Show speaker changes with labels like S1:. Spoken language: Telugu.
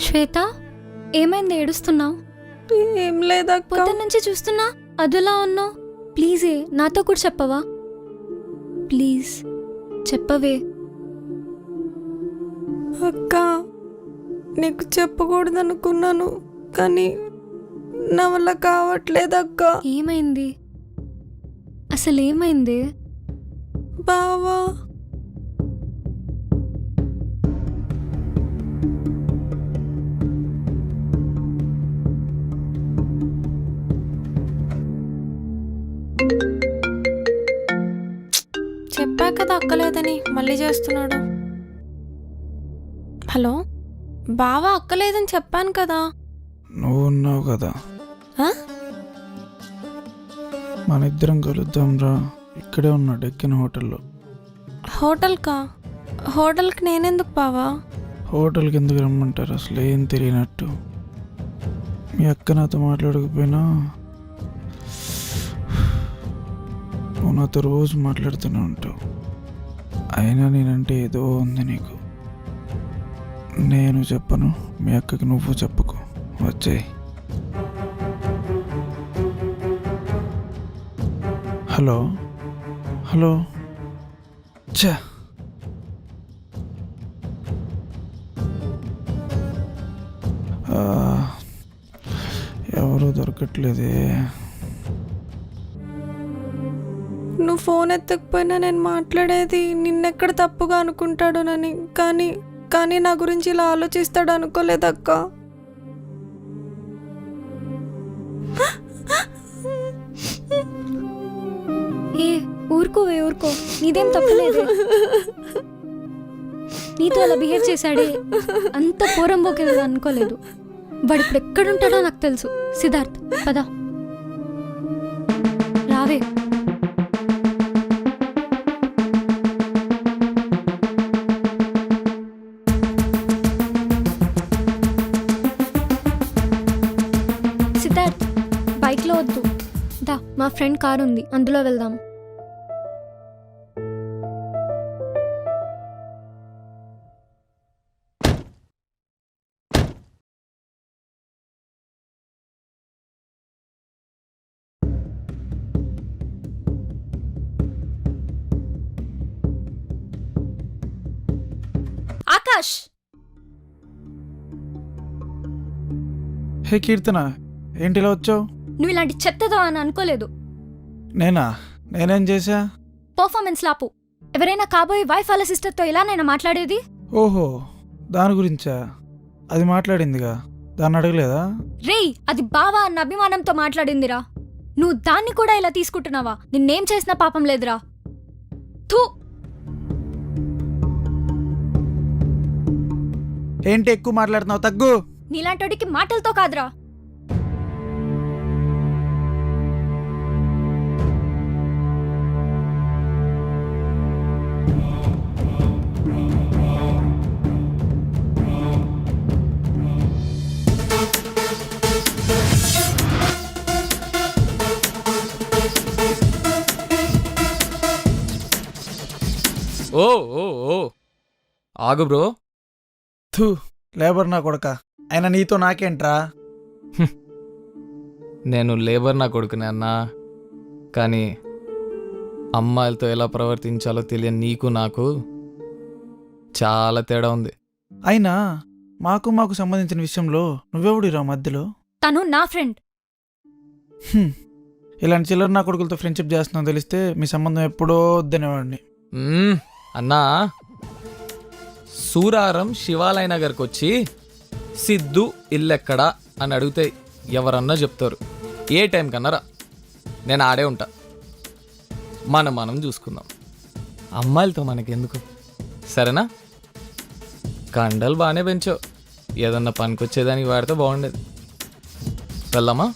S1: శ్వేత, ఏమైంది? ఏడుస్తున్నావు?
S2: ఏం లేదక్క.
S1: పొద్దున్న నుంచి చూస్తున్నా అదలా ఉన్నావు. ప్లీజే నాతో కూడా చెప్పవా? ప్లీజ్ చెప్పవే.
S2: అక్క, నీకు చెప్పకూడదు అనుకున్నాను, కానీ నా వల్ల కావట్లేదక్క.
S1: ఏమైంది? అసలు ఏమైంది?
S2: బావా చెప్పా కదా అక్కలేదని, మళ్ళీ చేస్తున్నాడు. హలో బావా, అక్కలేదని చెప్పాను కదా.
S3: నువ్వు ఉన్నావు కదా,
S2: ఆ?
S3: మన ఇద్దరం కలుద్దాం రా. ఇక్కడే ఉన్నాడు ఎక్కిన హోటల్లో.
S2: హోటల్కా? హోటల్కి నేనెందుకు బావా?
S3: హోటల్కి ఎందుకు రమ్మంటారు? అసలు ఏం తెలియనట్టు. మీ అక్క నాతో మాట్లాడకపోయినా నువ్వు నాతో రోజు మాట్లాడుతూనే ఉంటావు. అయినా నేనంటే ఏదో ఉంది నీకు. నేను చెప్పను, మీ అక్కకి నువ్వు చెప్పుకో. వచ్చేయ్. Hello hello. ఛా, ఎవరూ దొరకట్లేదే.
S2: నువ్వు ఫోన్ ఎత్తకపోయినా నేను మాట్లాడేది నిన్నెక్కడ తప్పుగా అనుకుంటాడోనని, కానీ నా గురించి ఇలా ఆలోచిస్తాడు అనుకోలేదక్క.
S1: ఏ ఊరుకోవే, ఊరుకో. నీదేం తప్పలేదు. నీతో అలా బిహేవ్ చేశాడే, అంత పోరంబోకే అనుకోలేదు. వాడు ఇప్పుడు ఎక్కడుంటాడో నాకు తెలుసు. సిద్ధార్థ్, పద రావే. సిద్ధార్థ్, బైక్లో వద్దు. దా, మా ఫ్రెండ్ కార్ ఉంది, అందులో వెళ్దాం. ఆకాష్,
S3: హే కీర్తన, ఏంటి ఇలా వచ్చావు?
S1: నువ్వు ఇలాంటి చెత్తదో అని అనుకోలేదు.
S3: నేనేం చేశా?
S1: పర్ఫార్మెన్స్ లాపు. ఎవరైనా కాబోయే వైఫ్ వాళ్ళ సిస్టర్తో ఇలానైనా మాట్లాడేది?
S3: ఓహో, దాని గురించా? అది మాట్లాడిందిగా, దాన్ని అడగలేదా?
S1: రేయ్, అది బావా అన్న అభిమానంతో మాట్లాడిందిరా. నువ్వు దాన్ని కూడా ఇలా తీసుకుంటున్నావా? నిన్నేం చేసినా పాపం లేదురా. థూ.
S3: ఏంటి ఎక్కువ మాట్లాడుతున్నావు? తగ్గు.
S1: నీలాంటోడికి మాటలతో కాదురా.
S4: ఓ ఓ ఓ ఆగు బ్రో.
S3: థూ, లేబర్ నా కొడక. అయినా నీతో నాకేంట్రా?
S4: నేను లేబర్ నా కొడుకునే అన్నా, కానీ అమ్మాయిలతో ఎలా ప్రవర్తించాలో తెలియని నీకు నాకు చాలా తేడా ఉంది.
S3: అయినా మాకు సంబంధించిన విషయంలో నువ్వెవడిరా మధ్యలో?
S1: తను నా ఫ్రెండ్.
S3: ఇలాంటి చిల్లర నా కొడుకులతో ఫ్రెండ్షిప్ చేస్తున్నావు తెలిస్తే మీ సంబంధం ఎప్పుడో వద్దనేవాడిని.
S4: అన్నా, సూరారం శివాలయ నగర్కి వచ్చి సిద్ధు ఇల్లెక్కడా అని అడిగితే ఎవరన్నా చెప్తారు. ఏ టైం కన్నారా, నేను ఆడే ఉంటా. మనం చూసుకుందాం. అమ్మాయిలతో మనకెందుకు, సరేనా? కండలు బాగానే పెంచావు, ఏదన్నా పనికొచ్చేదానికి వాడితే బాగుండేది. వెళ్దామా?